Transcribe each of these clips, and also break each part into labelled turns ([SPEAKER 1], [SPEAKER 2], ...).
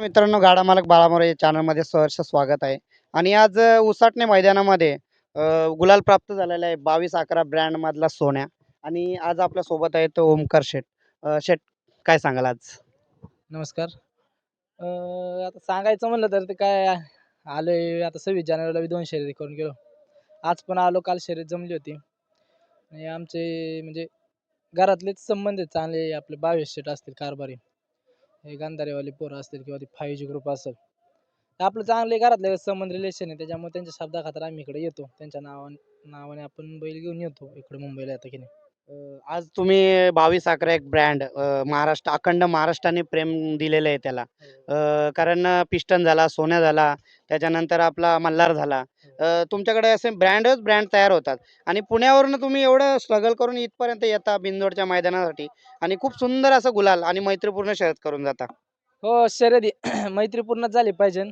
[SPEAKER 1] मित्रांनो, गाडा मालक बाळामोरे या चॅनलमध्ये सहर्ष स्वागत आहे. आणि आज उसाटणे मैदानामध्ये गुलाल प्राप्त झालेला आहे 22-11 ब्रँड मधला सोन्या. आणि आज आपल्या सोबत आहे तो ओमकार शेठ. शेठ, काय सांगाल आज?
[SPEAKER 2] नमस्कार. आता सांगायचं म्हणलं तर ते काय आलोय आता 26 जानेवारीला बी 2 शर्यती करून गेलो. आज पण आलो, काल शर्यत जमली होती. आणि आमचे म्हणजे घरातलेच संबंध आहेत चांगले आपले 22 शेट असतील कारभारी. हे गांधारेवाले पोरं असतील किंवा ते 5G ग्रुप असेल. तर आपलं चांगले घरातले संबंध रिलेशन आहे त्याच्यामुळे त्यांच्या शब्दाखातर आम्ही इकडे येतो. त्यांच्या नावाने आपण बैल घेऊन येतो इकडे मुंबईला येता की नाही.
[SPEAKER 1] आज तुम्ही 22-11 एक ब्रँड महाराष्ट्र अखंड महाराष्ट्राने प्रेम दिलेलं आहे त्याला. कारण पिस्टन झाला, सोन्या झाला, त्याच्यानंतर आपला मल्हार झाला. तुमच्याकडे असे ब्रँडच ब्रँड तयार होतात आणि पुण्यावरून तुम्ही एवढं स्ट्रगल करून इथपर्यंत येता बिंदोडच्या मैदानासाठी आणि खूप सुंदर असं गुलाल आणि मैत्रीपूर्ण शर्यत करून जाता.
[SPEAKER 2] हो, शर्यती मैत्रीपूर्णच झाली पाहिजे.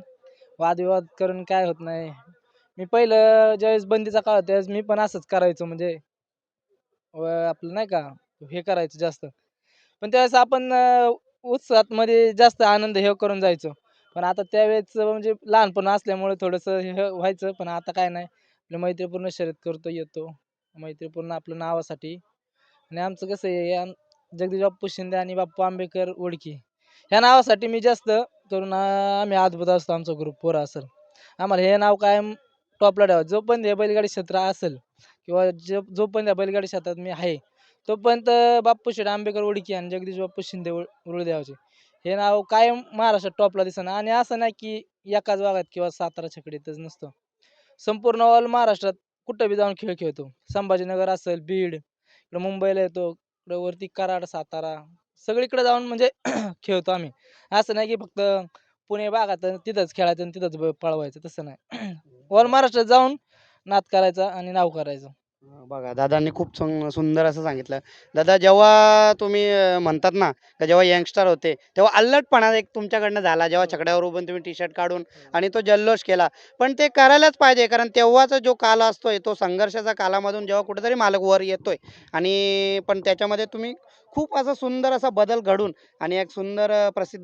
[SPEAKER 2] वादविवाद करून काय होत नाही. मी पहिलं ज्यावेळेस बंदीचा काळ होता त्यावेळेस मी पण असंच करायचो म्हणजे आपलं नाही का हे करायचं जास्त. पण त्यावेळेस आपण उत्साहात मध्ये जास्त आनंद हे करून जायचो. पण आता त्यावेळेस म्हणजे लहानपण असल्यामुळे थोडंसं हे व्हायचं. पण आता काय नाही. आपलं मैत्रीपूर्ण शर्यत करतो, येतो. मैत्रीपूर्ण आपलं नावासाठी आणि आमचं कसं आहे जगदीश बाप्पू शिंदे आणि बाप्पू आंबेकर ओळखी ह्या नावासाठी मी जास्त करून आम्ही अद्भुत असतो आमचा ग्रुप पोरं असेल. आम्हाला हे नाव कायम टॉपला ठेवा. जोपर्यंत हे बैलगाडी क्षेत्र असेल किंवा जोपर्यंत या बैलगाडी क्षेत्रात मी आहे, तोपर्यंत बाप्पू शेठ आंबेकर ओळखी आणि जगदीश बाप्पू शिंदे उरुळदेवाचे हे नाव कायम महाराष्ट्रात टॉपला दिसणार. आणि असं नाही की एकाच भागात किंवा सातारा छकडीतच नसतं. संपूर्ण ऑल महाराष्ट्रात कुठं बी जाऊन खेळ खेळतो. संभाजीनगर असेल, बीड, इकडं मुंबईला येतो, इकडं वरती कराड, सातारा सगळीकडे जाऊन म्हणजे खेळतो आम्ही. असं नाही की फक्त पुणे भागात तिथंच खेळायचं आणि तिथंच पळवायचं तसं नाही. ऑल महाराष्ट्रात जाऊन नाद करायचा आणि नाव करायचं.
[SPEAKER 1] बघा, दादांनी खूप सुंदर असं सांगितलं. दादा, जेव्हा तुम्ही म्हणतात ना, का जेव्हा यंगस्टर होते, तेव्हा अल्लडपणा एक तुमच्याकडनं झाला. जेव्हा
[SPEAKER 2] हो.
[SPEAKER 1] छकड्यावर उभून तुम्ही टी-शर्ट काढून
[SPEAKER 2] हो.
[SPEAKER 1] आणि तो जल्लोष केला. पण ते करायलाच पाहिजे, कारण तेव्हाचा जो काळ असतोय, तो संघर्षाच्या कालामधून जेव्हा कुठेतरी मालक वर येतोय आणि पण त्याच्यामध्ये तुम्ही खूप असा सुंदर असा बदल घडून आणि एक सुंदर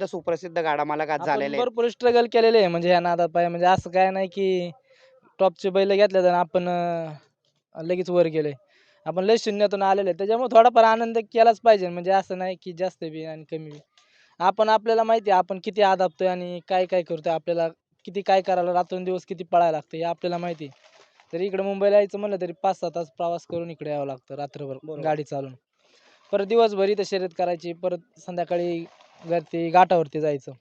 [SPEAKER 1] सुप्रसिद्ध गाडा मालक आज
[SPEAKER 2] आपण
[SPEAKER 1] झालेले आहेत.
[SPEAKER 2] भरपूर स्ट्रगल केलेले आहे म्हणजे ह्या नादात पाय म्हणजे असं काय नाही की टॉपचे बैल घेतले तर आपण लगेच वर गेलोय. आपण लय शून्यातून आलेलो आहे. त्याच्यामुळे थोडाफार आनंद केलाच पाहिजे. म्हणजे असं नाही की जास्त बी आणि कमी बी. आपल्याला माहिती आहे आपण किती आदाबतोय आणि काय करतोय. आपल्याला किती काय करायला रात्रंदिवस किती पळायला लागतं हे आपल्याला माहिती आहे. तरी इकडे मुंबईला यायचं म्हणलं तरी 5-6 तास प्रवास करून इकडे यावं लागतं रात्रभर
[SPEAKER 1] बरोबर.
[SPEAKER 2] गाडी चालवून. परत दिवसभर इथं शर्यत करायची. परत संध्याकाळी वरती घाटावरती जायचं.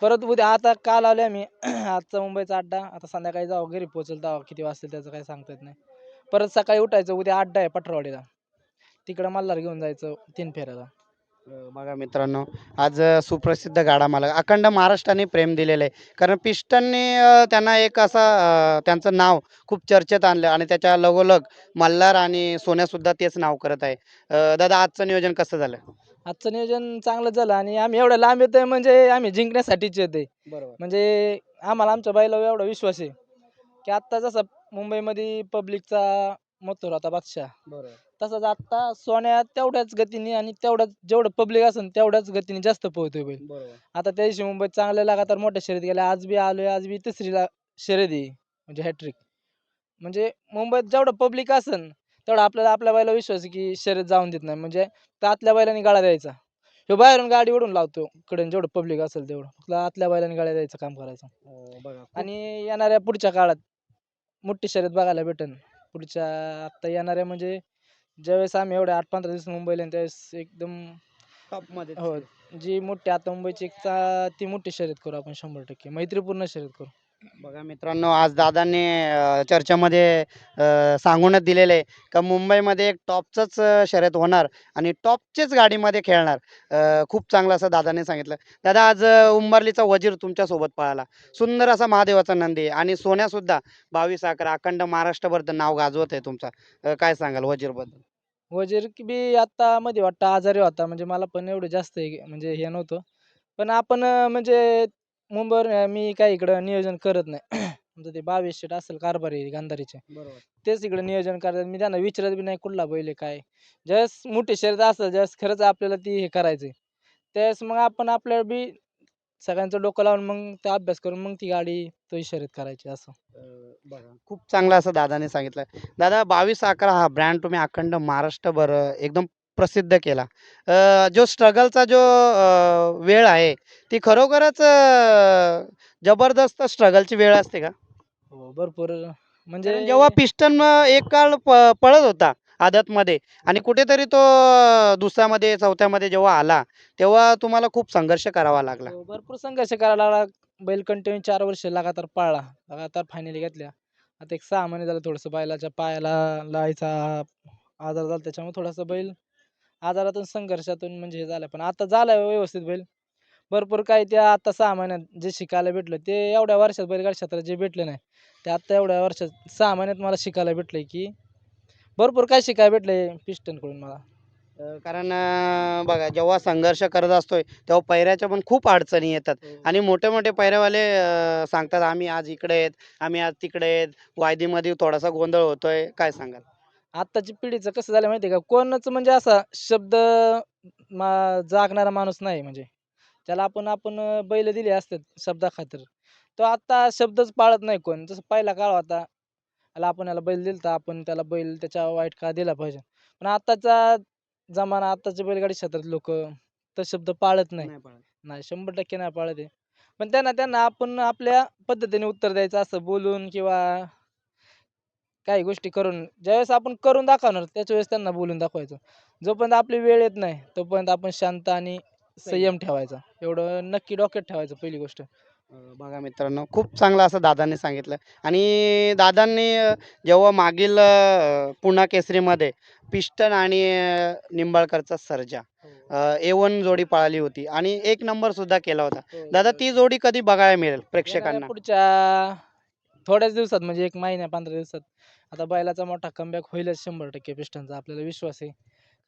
[SPEAKER 2] परत उद्या आता काल आलोय आम्ही आजचा मुंबईचा अड्डा. आता संध्याकाळी जाऊ घरी पोहोचेल तेव्हा किती वाजतील त्याचं काही सांगता येत नाही. परत सकाळी उठायचं उद्या अड्डा आहे पटरवाडीला. तिकडं मल्हार घेऊन जायचं 3 फेऱ्याला.
[SPEAKER 1] बघा मित्रांनो, आज सुप्रसिद्ध गाडा मालक अखंड महाराष्ट्राने प्रेम दिलेलं आहे. कारण पिस्टनने त्यांना एक असा त्यांचं नाव खूप चर्चेत आणलं आणि त्याच्या लगोलग मल्हार आणि सोन्यासुद्धा तेच नाव करत आहे. दादा, आजचं नियोजन कसं झालं?
[SPEAKER 2] आजचं नियोजन चांगलं झालं आणि आम्ही एवढ्या लांब येतोय म्हणजे आम्ही जिंकण्यासाठीच येतोय.
[SPEAKER 1] बरोबर.
[SPEAKER 2] म्हणजे आम्हाला आमच्या बैलावर एवढा विश्वास आहे, की आत्ता जसा मुंबईमध्ये पब्लिकचा मथुर होता बादशाह,
[SPEAKER 1] बरोबर.
[SPEAKER 2] तसाच आत्ता सोन्या तेवढ्याच गतीने आणि तेवढ्याच जेवढं पब्लिक असेल तेवढ्याच गतीने जास्त पळतोय बैल.
[SPEAKER 1] बरोबर.
[SPEAKER 2] आता त्या दिवशी मुंबईत चांगल्या लगातार मोठ्या शर्यती गेल्या. आज बी आलोय, आज बी तिसरीला शर्यत आहे म्हणजे हॅट्रिक. म्हणजे मुंबईत जेवढं पब्लिक असेल तेवढा आपल्याला आपल्या बैलावर विश्वास आहे, की शर्यत जाऊन देत नाही. म्हणजे तर आतल्या बैलांनी गाळा द्यायचा. ह्यो बाहेरून गाडी ओढून लावतो इकडून जेवढं पब्लिक असेल तेवढं. फक्त आतल्या बैलांनी गाड्या द्यायचं काम करायचं.
[SPEAKER 1] बघा खूप.
[SPEAKER 2] आणि येणाऱ्या पुढच्या काळात मोठी शर्यत बघायला भेटेल. पुढच्या आत्ता येणाऱ्या म्हणजे ज्यावेळेस आम्ही एवढ्या 8-15 दिवस मुंबईला आहे त्यावेळेस एकदम
[SPEAKER 1] टॉपमध्ये.
[SPEAKER 2] हो, जी मोठी आता मुंबईची एक ती मोठी शर्यत करू आपण 100%. मैत्रीपूर्ण शर्यत करू.
[SPEAKER 1] बघा मित्रांनो, आज दादांनी चर्चेमध्ये सांगूनच दिलेलं आहे का मुंबईमध्ये एक टॉपचंच शर्यत होणार आणि टॉपचेच गाडीमध्ये खेळणार. खूप चांगलं असं दादांनी सांगितलं. दादा, आज उंबरलीचा वजीर तुमच्यासोबत पळाला. सुंदर असा महादेवाचा नंदी आहे आणि सोन्यासुद्धा 22-11 अखंड महाराष्ट्रभर नाव गाजवत आहे तुमचा. काय सांगाल वजीरबद्दल?
[SPEAKER 2] वजीर की बी आता मध्ये वाटतं आजारी होता. म्हणजे मला पण एवढं जास्त म्हणजे हे नव्हतं. पण आपण म्हणजे मुंबईवर मी काही इकडं नियोजन करत नाही. आमचं ते 22 शीट असेल कारभारी गांधारीचे.
[SPEAKER 1] बरोबर.
[SPEAKER 2] तेच इकडे नियोजन करतात. मी त्यांना विचारत बी नाही कुठला बैल आहे काय. ज्यावेळेस मोठी शर्यत असेल, ज्यावेळेस खरंच आपल्याला ती हे करायचंय, त्यावेळेस मग आपण आपल्याला बी सगळ्यांचं डोकं लावून मग ते अभ्यास करून मग ती गाडी तो शर्यत करायची असं.
[SPEAKER 1] बघा खूप चांगलं असं दादाने सांगितलं. दादा 22-11 हा ब्रँड तुम्ही अखंड महाराष्ट्रभर एकदम प्रसिद्ध केला. जो स्ट्रगलचा जो वेळ आहे ती खरोखरच जबरदस्त स्ट्रगलची वेळ असते का?
[SPEAKER 2] हो, भरपूर म्हणजे
[SPEAKER 1] कारण जेव्हा पिस्टन एक काळ पळत होता आदतमध्ये आणि कुठेतरी तो दुसऱ्यामध्ये, चौथ्यामध्ये जेव्हा आला, तेव्हा तुम्हाला खूप संघर्ष करावा लागला.
[SPEAKER 2] हो, भरपूर संघर्ष करायला लागला. बैल कंटिन्यू 4 वर्ष लगातार पळला. लगातार फायनली घेतल्या. आता एक 6 महिने झालं थोडंसं बैलाच्या पायाला लाळीचा आजार झाला त्याच्यामुळे थोडासा बैल आजारातून संघर्षातून म्हणजे हे झालं. पण आता झालाय व्यवस्थित बैल. भरपूर काही ते आता 6 महिन्यात जे शिकायला भेटलं ते एवढ्या वर्षात बैलगाडी क्षेत्रात जे भेटलं नाही, ते आता एवढ्या वर्षात 6 महिन्यात मला शिकायला भेटलंय, की भरपूर काही शिकायला भेटलंय पिस्टनकडून मला.
[SPEAKER 1] कारण बघा जेव्हा संघर्ष करत असतोय, तेव्हा पैऱ्याच्या पण खूप अडचणी येतात
[SPEAKER 2] हो.
[SPEAKER 1] आणि मोठे-मोठे पैरेवाले सांगतात, "आम्ही आज इकडे आहेत, आम्ही आज तिकडे आहेत." वायदीमध्ये थोडासा गोंधळ होतोय. काय सांगाल?
[SPEAKER 2] आत्ताची पिढीचं कसं झालं माहिती आहे का? कोणच म्हणजे असा शब्द जागणारा माणूस नाही म्हणजे. त्याला आपण आपण बैल दिले असतात शब्दाखातर. तो आता शब्दच पाळत नाही कोण. जसं पहिला काळ होता. आपण याला बैल दिलता, आपण त्याला बैल त्याच्या वाईट काळ दिला पाहिजे. पण आताचा जमाना, आताचे बैलगाडी क्षेत्रात लोकं तो शब्द पाळत नाही.
[SPEAKER 1] नाही पाळत.
[SPEAKER 2] नाही 100% नाही पाळत आहे. पण त्यांना त्यांना आपण आपल्या पद्धतीने उत्तर द्यायचं असं बोलून किंवा काही गोष्टी करून. ज्यावेळेस आपण करून दाखवणार त्याच वेळेस त्यांना बोलून दाखवायचं. जोपर्यंत आपली वेळ येत नाही, तोपर्यंत आपण शांत आणि संयम ठेवायचा. एवढं नक्की डोक्यात ठेवायचं पहिली गोष्ट.
[SPEAKER 1] बघा मित्रांनो, खूप चांगलं असं दादांनी सांगितलं आणि दादांनी जेव्हा मागील पुणा केसरीमध्ये पिस्टन आणि निंबाळकरचा सर्जा A1 जोडी पळाली होती आणि 1 नंबर सुद्धा केला होता. दादा ती जोडी कधी बघायला मिळेल
[SPEAKER 2] येणाऱ्या
[SPEAKER 1] प्रेक्षकांना?
[SPEAKER 2] पुढच्या थोड्याच दिवसात म्हणजे 1 महिना 15 दिवसात आता बैलाचा मोठा कमबॅक होईलच 100% पिस्टनचा आपल्याला विश्वास आहे.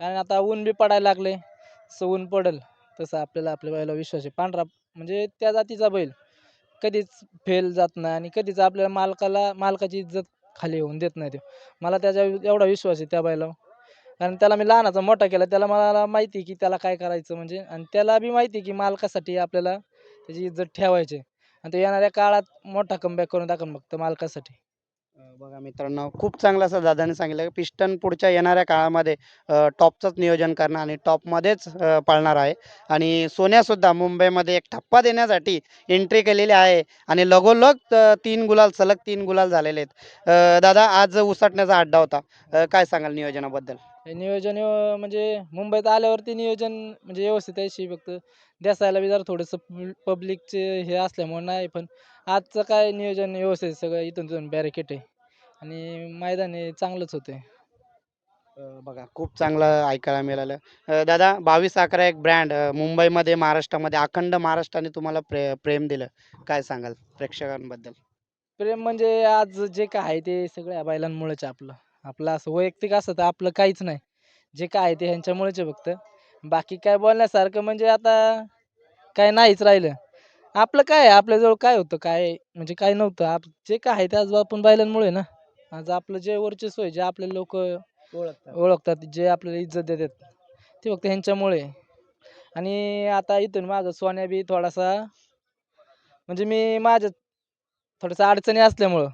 [SPEAKER 2] कारण आता ऊन बी पडायला लागले. जसं ऊन पडेल तसं आपल्याला आपल्या बैलावर विश्वास आहे. पांढरा म्हणजे त्या जातीचा बैल कधीच फेल जात नाही आणि कधीच आपल्या मालकाची इज्जत खाली होऊन देत नाही तो. मला त्याच्या एवढा विश्वास आहे त्या बैलावर. कारण त्याला मी लहानाचा मोठा केला. त्याला मला माहिती आहे की त्याला काय करायचं म्हणजे आणि त्याला बी माहिती आहे की मालकासाठी आपल्याला त्याची इज्जत ठेवायची आहे. आणि तो येणाऱ्या काळात मोठा कमबॅक करून दाखवेल फक्त मालकासाठी.
[SPEAKER 1] बघा मित्रांनो, खूप चांगलं असं दादांनी सांगितलं, की पिस्टन पुढच्या येणाऱ्या काळामध्ये टॉपचंच नियोजन करणार आणि टॉपमध्येच पळणार आहे आणि सोन्यासुद्धा मुंबईमध्ये एक ठप्पा देण्यासाठी एंट्री केलेली आहे आणि लगोलग 3 गुलाल, सलग 3 गुलाल झालेले आहेत. दादा आज उसाटण्याचा अड्डा होता. काय सांगाल नियोजनाबद्दल?
[SPEAKER 2] हे नियोजन म्हणजे मुंबईत आल्यावरती नियोजन म्हणजे व्यवस्थित आहे फक्त देसायला बी जरा थोडंसं पब्लिकचे हे असल्यामुळे नाही पण आजचं काय नियोजन व्यवस्थित आहे. सगळं इथून तिथून बॅरिकेड आहे आणि मैदान हे चांगलंच होतंय.
[SPEAKER 1] बघा खूप चांगलं ऐकायला मिळालं. दादा 22-11 एक ब्रँड मुंबईमध्ये, महाराष्ट्रामध्ये, अखंड महाराष्ट्राने तुम्हाला प्रेम दिलं. काय सांगाल प्रेक्षकांबद्दल?
[SPEAKER 2] प्रेम म्हणजे आज जे काय आहे ते सगळं या बैलांमुळेच आहे आपलं. आपलं असं वैयक्तिक असं तर आपलं काहीच नाही. जे काय आहे ते ह्यांच्यामुळेच आहे फक्त. बाकी काय बोलण्यासारखं म्हणजे आता काय नाहीच राहिलं. आपलं काय आहे, आपल्याजवळ काय होतं, काय म्हणजे काय नव्हतं. जे काय आहे ते आज आपण बैलांमुळे ना. आज आपलं जे वर्चस्व आहे, जे आपले लोकं
[SPEAKER 1] ओळखतात.
[SPEAKER 2] ओळखतात, जे आपल्याला इज्जत देतात, ते फक्त ह्यांच्यामुळे आहे. आणि आता इथून मागं सोन्या बी थोडासा म्हणजे मी माझ्या थोडंसं अडचणी असल्यामुळं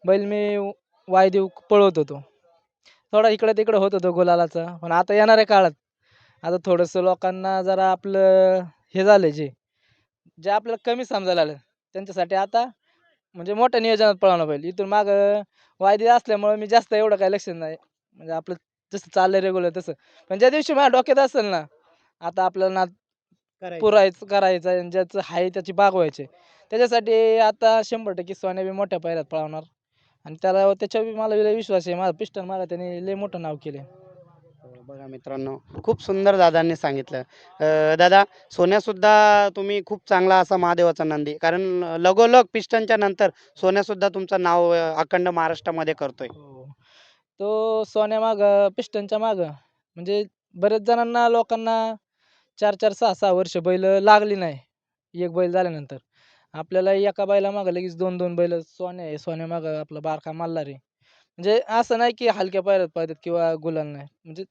[SPEAKER 2] बैल मी वायदेव पळवत होतो. थोडा इकडं-तिकडं होत होतो गुलालाचा. पण आता येणाऱ्या काळात आता थोडंसं लोकांना जरा आपलं हे झालंय जे आपल्याला कमी समजायला लागलं. त्यांच्यासाठी आता म्हणजे मोठ्या नियोजनात पळवणार बैल. इथून मागं वायदे असल्यामुळं मी जास्त एवढं काही लक्ष नाही. म्हणजे आपलं जसं चाललंय रेग्युलर तसं. पण ज्या दिवशी माझ्या डोक्यात असेल ना, आता आपल्याला नाद
[SPEAKER 1] करायचं.
[SPEAKER 2] करायचं आणि ज्याचं आहे त्याची बागवायची. त्याच्यासाठी आता 100% सोन्या बी मोठ्या पायऱ्यात पळवणार आणि त्याच्यावर बी मला लय विश्वास आहे. माझा पिस्टन मागं त्याने लय मोठं नाव केलंय.
[SPEAKER 1] बघा मित्रांनो, खूप सुंदर दादांनी सांगितलं. दादा सोन्यासुद्धा तुम्ही खूप चांगला असा महादेवाचा नंदी कारण लगोलग पिस्टनच्या नंतर सोन्यासुद्धा तुमचं नाव अखंड महाराष्ट्रामध्ये करतोय.
[SPEAKER 2] हो. तो सोन्या मागं, पिस्टनच्या मागं म्हणजे बरेच जणांना लोकांना 4-4, 6-6 वर्ष बैल लागली नाही. एक बैल झाल्यानंतर. आपल्याला एका बैलामागं लगेच 2-2 बैल सोन्या आहे. सोन्यामागं आपला बारका मल्हार आहे. म्हणजे असं नाही की हलक्या पायऱ्यात पळतात किंवा गुलाल नाही. म्हणजे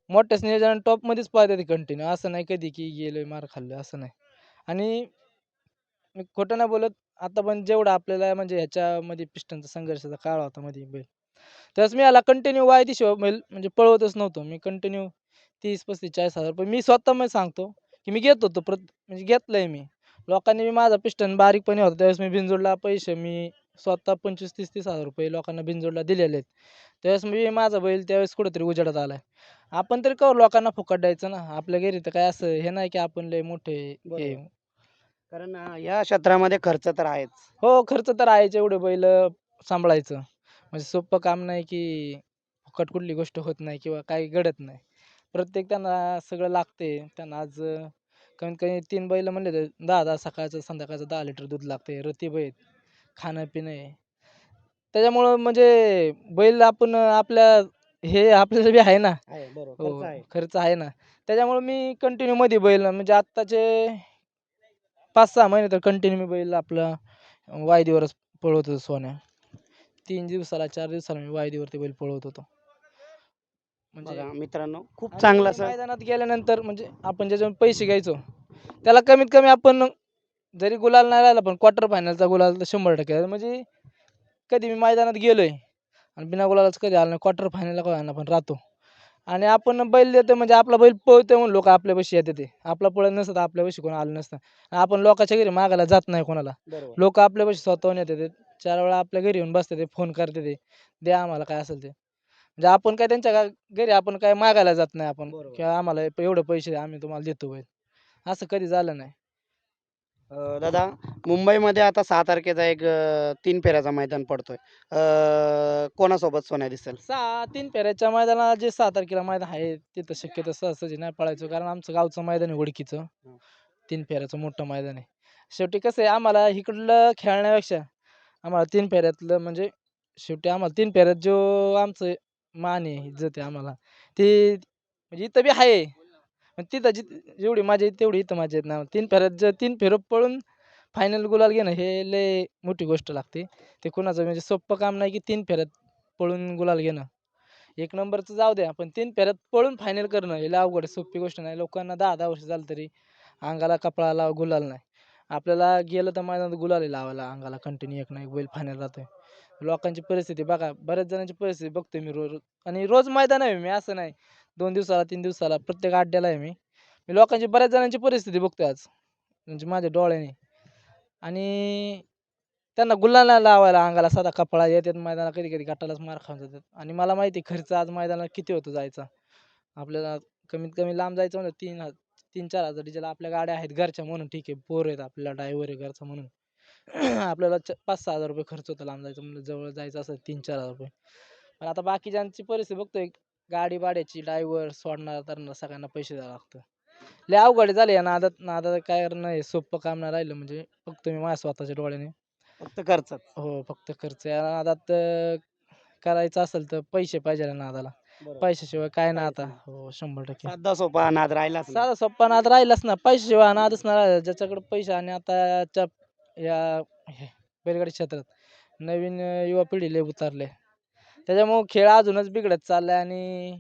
[SPEAKER 2] मोठ्याच नियोजन टॉपमध्येच पळतात कंटिन्यू. असं नाही कधी की गेलोय मार खाल्लोय असं नाही. आणि मी खोटं नाही बोलत. आता पण जेवढं आपल्याला म्हणजे ह्याच्यामध्ये पिस्टनचा संघर्षाचा काळ होता मध्ये बैल. त्यावेळेस मी याला कंटिन्यू वायदेशिवाय बैल म्हणजे पळवतच नव्हतो. मी कंटिन्यू 30-35, 40,000 रुपये मी स्वतः मी सांगतो, की मी घेत होतो म्हणजे घेतलंय मी. लोकांनी मी माझा पिस्टन बारीकपणी होता त्यावेळेस मी बिनजोडला पैसे मी स्वतः 25,000 30,000 रुपये लोकांना बिनजोडला दिलेले आहेत. त्यावेळेस मी माझा बैल त्यावेळेस कुठेतरी उजेडात आलाय. आपण तरी करू लोकांना फुकट द्यायचं ना. आपल्या घरी तर काय असं हे नाही की आपण लय मोठे हे
[SPEAKER 1] बरोबर. कारण या क्षेत्रामध्ये खर्च तर आहेच.
[SPEAKER 2] हो, खर्च तर आहेच एवढे बैल सांभाळायचं. म्हणजे सोपं काम नाही की फुकट कुठली गोष्ट होत नाही किंवा काही घडत नाही. प्रत्येक त्यांना सगळं लागते. त्यांना आज कमीत कमी 3 बैल म्हणले तर 10-10 सकाळचं संध्याकाळचं 10 लिटर दूध लागते. रतीब आहेत, खाणं-पिणं आहे. त्याच्यामुळं म्हणजे बैल आपण आपल्या हे आपल्याला बी आहे ना.
[SPEAKER 1] आहे बरोबर, खर्च
[SPEAKER 2] हो,
[SPEAKER 1] आहे.
[SPEAKER 2] खर्च आहे ना. त्याच्यामुळं मी कंटिन्यू मध्ये बैल म्हणजे आत्ताचे 5-6 महिने तर कंटिन्यू मी बैल आपला वायदीवरच पळवत होतो सोन्या. 3 दिवसाला 4 दिवसाला मी वायदीवरती बैल पळवत होतो. म्हणजे
[SPEAKER 1] बघा मित्रांनो, खूप चांगलं
[SPEAKER 2] आणि
[SPEAKER 1] असं
[SPEAKER 2] मैदानात गेल्यानंतर म्हणजे आपण ज्याच्याकडून पैसे घ्यायचो, त्याला कमीत कमी आपण जरी गुलाल नाही राहिला पण क्वार्टर फायनलचा गुलाल तर 100% म्हणजे कधी मी मैदानात गेलोय आणि बिना गुलालाच कधी आलो नाही. क्वार्टर फायनलला का होईना पण राहतो. आणि आपण बैल देतो म्हणजे आपला बैल पळतोय म्हणून लोकं आपल्यापाशी येतात ते. आपला पळत नसतं तर आपल्यापाशी कोण आलं नसतं. आपण लोकांच्या घरी मागायला जात नाही कोणाला.
[SPEAKER 1] बरोबर.
[SPEAKER 2] लोकं आपल्यापाशी स्वतःहून येतात. 4 वेळा आपल्या घरी येऊन बसतात, फोन करतात ते, द्या आम्हाला काय असेल ते. म्हणजे आपण काय त्यांच्या घरी आपण काय मागायला जात नाही आपण
[SPEAKER 1] बरोबर.
[SPEAKER 2] किंवा आम्हाला एवढे पैसे द्या, आम्ही तुम्हाला देतो बैल. असं कधी झालं नाही.
[SPEAKER 1] दादा, मुंबईमध्ये आता 6 तारखेचा एक 3 फेऱ्याचा मैदान पडतोय. कोणासोबत सोन्या दिसेल?
[SPEAKER 2] 3 फेऱ्याच्या मैदानाला जे 6 तारखेला मैदान आहे, तिथं शक्यतो सहजासहजी नाही पळायचो. कारण आमचं गावचं मैदान आहे वडकीचं.
[SPEAKER 1] हं.
[SPEAKER 2] 3 फेऱ्याचं मोठं मैदान आहे. शेवटी कसं आहे आम्हाला इकडलं खेळण्यापेक्षा आम्हाला 3 फेऱ्यातलं म्हणजे शेवटी आम्हाला 3 फेऱ्यात जो आमचं मान आहे, इज्जत आहे आम्हाला, ती म्हणजे इथं बी आहे. पण तिथं जेवढी मजा येते तेवढी इथं मजा येत नाही. 3 फेऱ्यात जर 3 फेरं पळून फायनल गुलाल घेणं हे लय मोठी गोष्ट लागते. ते कुणाचं म्हणजे सोपं काम नाही की 3 फेऱ्यात पळून गुलाल घेणं. 1 नंबरचं जाऊ द्या, पण 3 फेऱ्यात पळून फायनल करणं हे लय अवघड आहे. सोपी गोष्ट नाही. लोकांना 10-10 वर्ष झालं तरी अंगाला, कपाळाला गुलाल नाही. आपल्याला गेलं तर मैदानात गुलाल आहे लावायला अंगाला कंटिन्यू एक ना एक बैल फायनल राहतोय. लोकांची परिस्थिती बघा, बऱ्याच जणांची परिस्थिती बघतोय मी रोज आणि रोज मैदान आहे मी असं नाही. 2 दिवसाला, 3 दिवसाला प्रत्येक अड्ड्याला आहे मी. मी लोकांची बऱ्याच जणांची परिस्थिती बघतोय आज. म्हणजे माझ्या डोळ्याने आणि त्यांना गुलाल नाही लावायला अंगाला साधा कपडा येतात मैदानात कधी-कधी गटालाच मार खाऊन जातात आणि मला माहिती आहे खर्च आज मैदानाला किती होतो जायचा. आपल्याला कमीत कमी लांब जायचं म्हणलं 3,000-4,000 डिझेल आपल्या गाड्या आहेत घरच्या म्हणून ठीक आहे. पोरं आहेत आपल्याला ड्रायव्हर आहे घरचा म्हणून. आपल्याला 5,000-6,000 रुपये खर्च होतो लांब जायचं म्हणलं जवळ जायचं असेल 3,000-4,000 रुपये. पण आता बाकीच्यांची परिस्थिती बघतोय गाडी भाड्याची, ड्रायव्हर, सोडणारा-धरणारा सगळ्यांना पैसे द्यावं लागतं. लय अवघड झाले या नादात नादात काय करणं हे सोपं काम नाही राहिलं म्हणजे बघतो मी माझ्या स्वतःच्या डोळ्याने.
[SPEAKER 1] फक्त खर्चच.
[SPEAKER 2] हो, फक्त खर्च या नादात करायचं असेल तर पैसे पाहिजे या नादाला.
[SPEAKER 1] बरोबर.
[SPEAKER 2] पैशाशिवाय काय ना
[SPEAKER 1] काहीच
[SPEAKER 2] आता.
[SPEAKER 1] नाही.
[SPEAKER 2] हो, 100%.
[SPEAKER 1] साधा सोपा नाद राहिलाच नाही.
[SPEAKER 2] साधा सोप्पा नाद राहिलाच ना. पैशाशिवाय नादच नाही राहिला. ज्याच्याकडे पैसे आणि आताच्या या हे बैलगाडी क्षेत्रात नवीन युवा पिढी लय उतरले. त्याच्यामुळं खेळ अजूनच बिघडत चाललाय आणि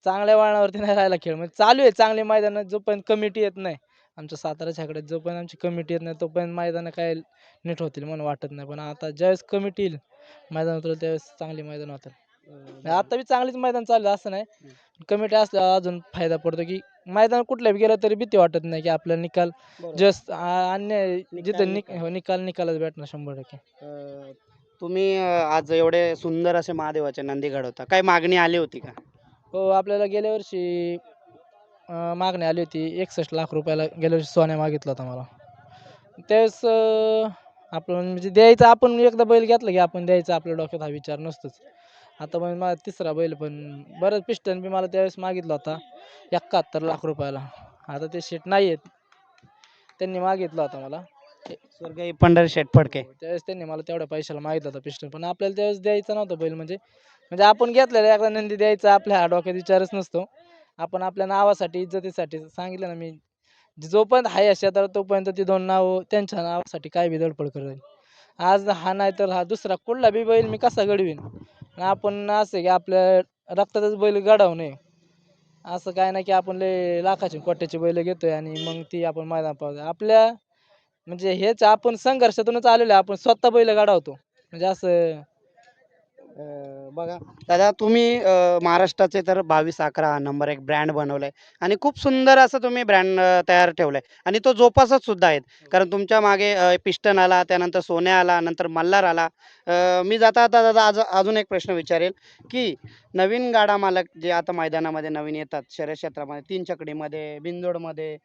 [SPEAKER 2] चांगल्या वळणावरती नाही राहिला खेळ. म्हणजे चालू आहे चांगली मैदानं जोपर्यंत कमिटी येत नाही. आमच्या सातारा छकड्यात जोपर्यंत आमची कमिटी येत नाही तोपर्यंत मैदानं काय नीट होतील म्हणून वाटत नाही. पण आता ज्यावेळेस कमिटी येईल मैदान उतरेल त्यावेळेस चांगली मैदान होतील.
[SPEAKER 1] बघा.
[SPEAKER 2] आता बी चांगलीच मैदान चालू आहे असं नाही.
[SPEAKER 1] हं.
[SPEAKER 2] कमिटी असल्यावर अजून फायदा पडतो, की मैदान कुठल्या बी गेलं तरी भीती वाटत नाही, की आपला निकाल
[SPEAKER 1] बरोबर.
[SPEAKER 2] जस्ट अन्याय
[SPEAKER 1] निकाल,
[SPEAKER 2] जिथं
[SPEAKER 1] निकाल.
[SPEAKER 2] हो, निकालच भेटणार 100%.
[SPEAKER 1] अ, तुम्ही आज एवढे सुंदर असे महादेवाचे नंदी घडवता. काही मागणी आली होती का?
[SPEAKER 2] हो, आपल्याला गेल्या वर्षी मागणी आली होती 61 लाख रुपयाला गेल्या वर्षी सोन्या मागितला होता मला. त्यावेळेस आपण म्हणजे द्यायचं आपण एकदा बैल घेतला, की आपण द्यायचा आपल्या डोक्यात हा विचार नसतोच. आता पण माझा तिसरा बैल पण बरंच पिस्टन बी मला त्यावेळेस मागितला होता 71 लाख रुपयाला. आता ते शेठ नाही आहेत. त्यांनी मागितला होता मला.
[SPEAKER 1] स्वर्गीय पंढरीशेठ फडके.
[SPEAKER 2] हो, त्यावेळेस त्यांनी मला तेवढ्या पैशाला मागितला होता पिस्टन. पण आपल्याला त्यावेळेस द्यायचा नव्हता बैल म्हणजे म्हणजे आपण घेतलेला एकदा नंदी द्यायचा आपल्या डोक्यात विचारच नसतो. आपण आपल्या नावासाठी, इज्जतीसाठी सांगितलं ना मी, जोपर्यंत आहे या क्षेत्रात तोपर्यंत ती 2 नावं त्यांच्या नावासाठी काय बी धडपड करेल. आज हा नाही तर हा दुसरा कुठला बी बैल मी कसा घडवीन. आणि आपण असं आहे की आपल्या रक्तातच बैल घडवू नये. असं काय नाही की आपण लय लाखाची कोट्याची बैल घेतोय आणि मग ती आपण मैदानात पळवतोय. आपल्या म्हणजे हेच आपण संघर्षातूनच आलेलो आहे. आपण स्वतः बैलगाडा होतो. म्हणजे असं
[SPEAKER 1] बघा दादा, तुम्ही महाराष्ट्राचे तर 22-11 नंबर एक ब्रँड बनवलाय आणि खूप सुंदर असं तुम्ही ब्रँड तयार ठेवलाय आणि तो जोपासत सुद्धा आहेत. कारण तुमच्या मागे पिस्टन आला, त्यानंतर सोन्या आला, नंतर मल्हार आला. मी जाता आता दादा अजून एक प्रश्न विचारेल, की नवीन गाडा मालक जे आता मैदानामध्ये नवीन येतात शर्यत क्षेत्रामध्ये, तीन चकडीमध्ये, बिनजोडमध्ये,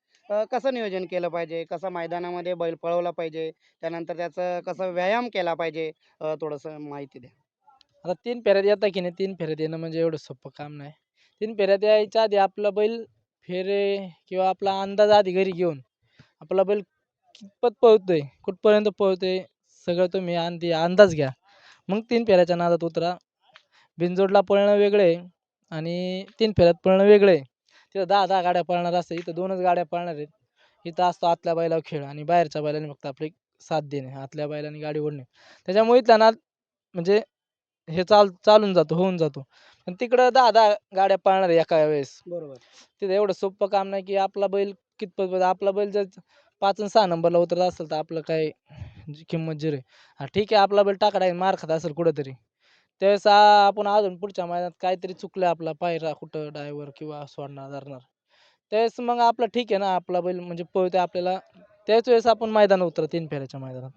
[SPEAKER 1] कसं नियोजन केलं पाहिजे, कसं मैदानामध्ये बैल पळवला पाहिजे, त्यानंतर त्याचं कसं व्यायाम केला पाहिजे, थोडंसं माहिती द्या.
[SPEAKER 2] आता 3 फेऱ्यात येता की नाही 3 फेऱ्यात येणं म्हणजे एवढं सोपं काम नाही. 3 फेऱ्यात यायच्या आधी आपला बैल फेरे किंवा आपला अंदाज आधी घरी घेऊन आपला बैल कितपत पळतोय, कुठपर्यंत पळतोय सगळं तुम्ही आधी अंदाज घ्या. मग 3 फेऱ्याच्या नादात उतरा. बिनजोडला पळणं वेगळं आहे आणि 3 फेऱ्यात पळणं वेगळं आहे. तिथं 10-10 गाड्या पळणार असतं, इथं 2च गाड्या पळणार आहेत. इथं असतो आतल्या बैलावर खेळ आणि बाहेरच्या बैलाने फक्त आपली साथ देणे. आतल्या बैलाने गाडी ओढणे. त्याच्यामुळे इथला नाद म्हणजे हे चालून जातो, होऊन जातो. पण तिकडं 10-10 गाड्या पळणार आहे एका वेळेस.
[SPEAKER 1] बरोबर.
[SPEAKER 2] तिथं एवढं सोपं काम नाही, की आपला बैल कितपत आपला बैल जर 5 आणि 6 नंबरला उतरत असेल, तर आपलं काय किंमत झिरो आहे. हां, ठीक आहे आपला बैल टाकाटाक मार खात असेल कुठेतरी. त्यावेळेस आपण अजून पुढच्या मैदानात काहीतरी चुकलं आपला पायरा कुठं ड्रायव्हर किंवा सोडणार धरणार. त्यावेळेस मग आपलं ठीक आहे ना, आपला बैल म्हणजे पळतोय आपल्याला त्याच वेळेस आपण मैदानात उतरा 3 फेऱ्याच्या मैदानात.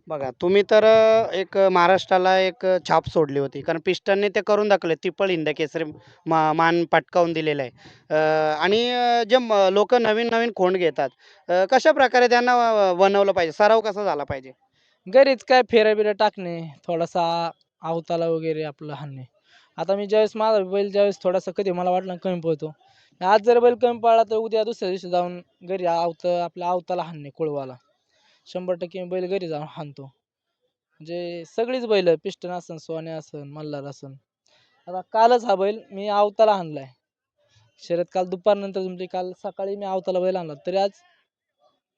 [SPEAKER 1] बघा तुम्ही तर एक महाराष्ट्राला एक छाप सोडली होती. कारण पिस्टनने ते करून दाखवले. ट्रिपल हिंद केसरी मान पटकावून दिलेला आहे. आणि जे लोकं नवीन-नवीन खोंड घेतात, कशाप्रकारे त्यांना बनवलं पाहिजे? सराव कसा झाला पाहिजे?
[SPEAKER 2] घरीच काय फेऱ्या-बिऱ्या टाकणे, थोडासा अवताला वगैरे आपलं हाणणे. आता मी ज्यावेळेस माझा बैल ज्यावेळेस थोडासा कधी मला वाटलं कमी पळतो. आज जर बैल कमी पळाला तर उद्या दुसऱ्या दिवशी जाऊन घरी आपल्या अवताला हाणणे कुळवाला. 100% मी बैल घरी जाऊन हाणतो. म्हणजे सगळीच बैलं पिस्टन असन, सोन्या असन, मल्हार असन. आता कालच हा बैल मी अवताला हाणलाय. शर्यत काल दुपारनंतर जमली. काल सकाळी मी अवताला बैल आणला. तरी आज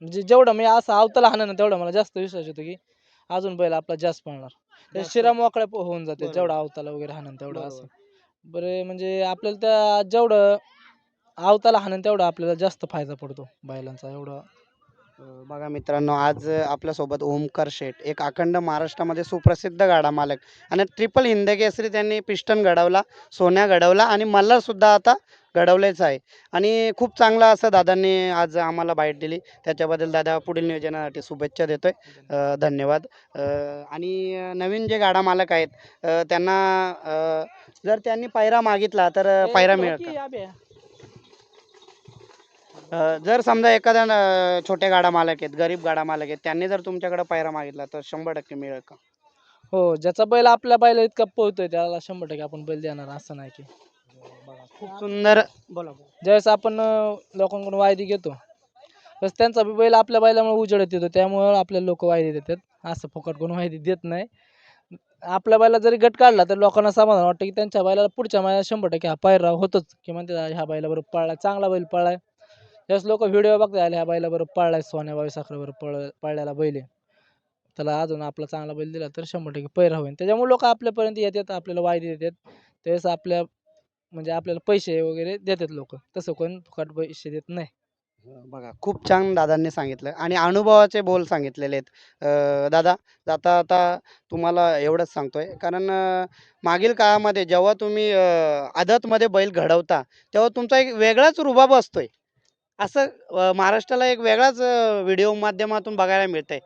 [SPEAKER 2] म्हणजे जेवढं मी असं अवताला हाणन ना तेवढा मला जास्त विश्वास येतो, की अजून बैल आपला जास्त पळणार. त्या
[SPEAKER 1] जास्त
[SPEAKER 2] शिरा मोकळ्या होऊन जाते
[SPEAKER 1] बरोबर,
[SPEAKER 2] जेवढा अवताला वगैरे हाणन तेवढं असं.
[SPEAKER 1] बरोबर.
[SPEAKER 2] बरं म्हणजे आपल्याला त्या जेवढं अवताला हाणन तेवढा आपल्याला जास्त फायदा पडतो बैलांचा एवढं.
[SPEAKER 1] बघा मित्रांनो, आज आपल्यासोबत ओमकार शेठ, एक अखंड महाराष्ट्रामध्ये सुप्रसिद्ध गाडा मालक आणि ट्रिपल हिंद केसरी त्यांनी पिस्टन घडवला, सोन्या घडवला आणि मल्हारसुद्धा आता घडवलेच आहे. आणि खूप चांगलं असं दादांनी आज आम्हाला बाईट दिली. त्याच्याबद्दल दादा पुढील नियोजनासाठी शुभेच्छा देतोय. धन्यवाद. आणि नवीन जे गाडा मालक आहेत, त्यांना जर त्यांनी पायरा मागितला तर पायरा मिळेल का? जर समजा एखाद्या छोटे गाडा मालक आहेत, गरीब गाडा मालक आहेत, त्यांनी जर तुमच्याकडे पायरा मागितला तर 100% मिळेल का?
[SPEAKER 2] हो, ज्याचा बैल आपल्या बैला इतका पळतोय त्याला 100% आपण बैल देणार असं नाही की.
[SPEAKER 1] बघा खूप सुंदर. बोला, बोला.
[SPEAKER 2] ज्यावेळेस आपण लोकांकडून वायदी घेतो, तसं त्यांचा बी बैल आपल्या बैलामुळे उजेडात येतो. त्यामुळं आपल्याला लोकं वायदी देतात. असं फुकट कोण वायदी देत नाही. आपल्या बैलाला जरी गट काढला तर लोकांना समाधान वाटतं, की त्यांच्या बैलाला पुढच्या महिन्यात 100% हा पायरा होतोच, की म्हणतात ह्या बैलाबरोबर पळाला, चांगला बैल पळालाय. त्यावेळेस लोकं व्हिडिओ बघतात, ह्या बैलाबरोबर पळालाय, सोन्या 22-11 पळलेला बैल आहे. त्याला अजून आपला चांगला बैल दिला तर 100% पैरा होईल. त्याच्यामुळे लोकं आपल्यापर्यंत येतात, आपल्याला वायदी देतात. त्यावेळेस आपल्या म्हणजे आपल्याला पैसे वगैरे देतात लोकं. तसं कोण फुकट पैसे देत नाही.
[SPEAKER 1] बघा खूप छान दादांनी सांगितलं आणि अनुभवाचे बोल सांगितलेले आहेत. दादा, जाता आता तुम्हाला एवढंच सांगतोय, कारण मागील काळामध्ये जेव्हा तुम्ही आदतमध्ये बैल घडवता, तेव्हा तुमचा एक वेगळाच रुबाब असतोय. असं महाराष्ट्राला एक वेगळाच व्हिडिओ माध्यमातून बघायला मिळतंय.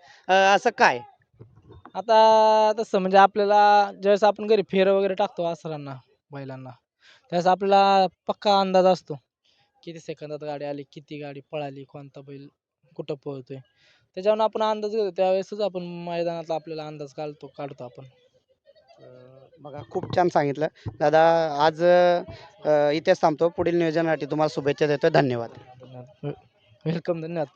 [SPEAKER 1] असं काय?
[SPEAKER 2] आता तसं म्हणजे आपल्याला ज्यावेळेस आपण घरी फेरं वगैरे टाकतो वासरांना, बैलांना, त्यावेळेस आपल्याला पक्का अंदाज असतो. किती सेकंदात गाडी आली, किती गाडी पळाली, कोणता बैल कुठं पळतोय. त्याच्यावरून आपण अंदाज घेतो. त्यावेळेसच आपण मैदानातला आपल्याला अंदाज काढतो आपण.
[SPEAKER 1] बघा खूप छान सांगितलं. दादा, आज इथेच थांबतो. पुढील नियोजनासाठी तुम्हाला शुभेच्छा देतोय. धन्यवाद.
[SPEAKER 2] धन्यवाद. वेलकम. धन्यवाद.